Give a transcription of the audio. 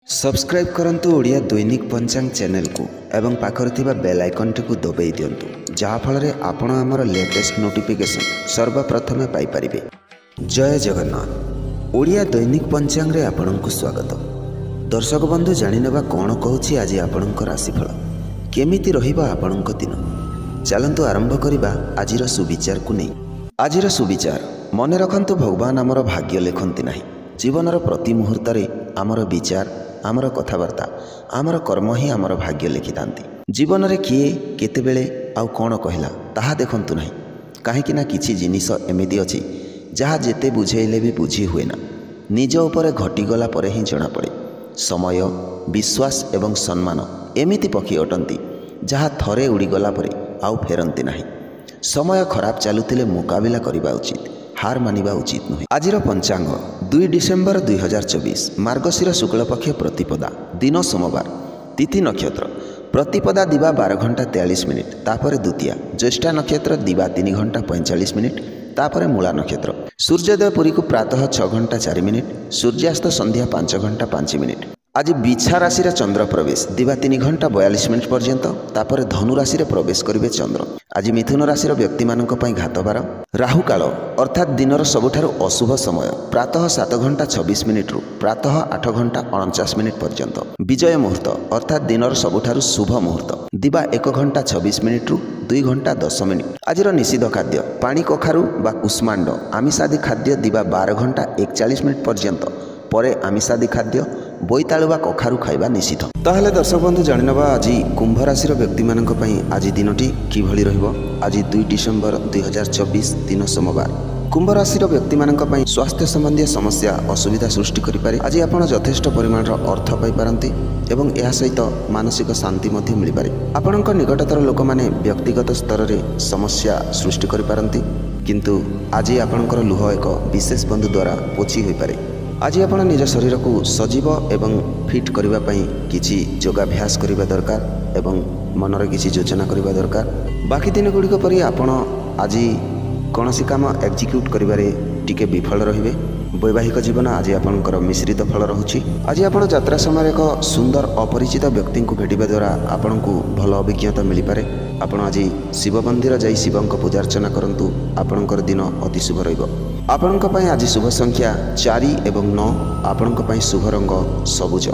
Subscribe करंतु ओडिया दैनिक पंचांग channel को एवं पाखर थिबा बेल आइकन टिकु दबाई दियंतु जहा फल रे आपण हमर लेटेस्ट नोटिफिकेशन सर्वप्रथमे पाई परिबे। जय जगन्नाथ। ओडिया दैनिक पंचांग रे आपनकु स्वागत। दर्शक बंधु जानि नेबा कोन कहूछि आज आपनक राशिफल केमिति रहिबा आपनक दिन। चलंतु आरंभ करिबा आजिर सुविचार को नै। आजिर सुविचार मने रखंतु भगवान आमर भाग्य लेखंती नाही। जीवनर प्रति मुहूर्त आमर विचार आमर कथबार्ता आमर कर्म ही आमर भाग्य लिखि थांती। जीवन रे किए केतेबेले आउ कोन कहला ताहा देखंतु नाही। काहेकि ना किछि जिनिस एमिति अछि जहा जेते बुझेइले भी बुझी हुए ना, निज उपरे घटिगला परे ही जଣା पड़े। समय विश्वास एवं सम्मान एमिति पक्षी अटंती जहा थरे उड़ीगला परे आउ फेरंती नाही। समय खराब चलुथिले मुकाबिला करिबा उचित, हार मानिबा उचित नुहे। आजिर पंचांग 2 डिसेम्बर 2024 मार्गशीर शुक्ल पक्ष प्रतिपदा दिन सोमवार तिथि नक्षत्र प्रतिपदा दिवा 12 घंटा 43 मिनिट तापर द्वितीया ज्येष्ठा नक्षत्र दिवा 3 घंटा 45 मिनिट तापर मूला नक्षत्र सूर्योदय पुरी को प्रातः 6 घंटा 4 मिनिट सूर्यास्त संध्या 5 घंटा 5 मिनिट। आज बिछा राशि रे चंद्र प्रवेश दिवा 3 घंटा 42 मिनिट पर्यंत तापर धनु राशि रे प्रवेश करिवे चंद्र। आज मिथुन राशि व्यक्ति मानक पई घातबार राहु काल अर्थात दिनर सबुठारु अशुभ समय प्रातः 7 घंटा 26 मिनिट रु प्रातः 8 घंटा 49 मिनिट पर्यंत। विजय मुहूर्त अर्थात दिनर सबुठारु शुभ मुहूर्त दिवा 1 घंटा 26 मिनिट रु 2 घंटा 10 मिनिट। आजिर निषिद्ध खाद्य पानी कखारु बा कुष्मांड आमिषादि खाद्य दिवा 12 घंटा 41 मिनिट पर्यंत परे आमिषादि खाद्य बोईतालु बा कखारु खाइबा निषिद्ध। ताहले दर्शक बंधु जानिनबा आज कुंभ राशि व्यक्ति मानक पई आज दिनटी किभଳି रहिबो। आज 2 डिसेम्बर 2024 दिन सोमवार कुंभ राशि व्यक्ति मानक पई स्वास्थ्य संबंधी समस्या असुविधा सृष्टि करि पारे। आज आपण यथेष्ट परिमाण अर्थ पाई पारंती एवं एहा सहित मानसिक शांति मध्ये मिलि पारे। आपणक निकटतर लोक माने व्यक्तिगत स्तर रे समस्या सृष्टि करि पारंती, किंतु आज आपणकर लुह एक विशेष बंधु द्वारा पोछि होई पारे। आज आपण निज शरीर को सजीव एवं फिट करबा पई किछि योगाभ्यास करबा दरकार एवं मनर किछि योजना करबा दरकार। बाकी दिन गुड़िक परि आपण आज कौनसी काम एक्जिक्यूट करिबारे टिके विफल रहिबे। वैवाहिक जीवन आज आपणकर मिश्रित फल रहुछि। आज आपण यात्रा समय एक सुंदर अपरिचित व्यक्ति को भेटिबा द्वारा आपणकु भल अभिज्ञता मिलि पारे। आपण आज शिव मंदिर जाई शिवंक पूजा अर्चना करंतु आपणकर दिन अति शुभ रहिबो। आपणक पई आज शुभ संख्या 4 एवं 9 आपणक पई शुभ रंग सबुज।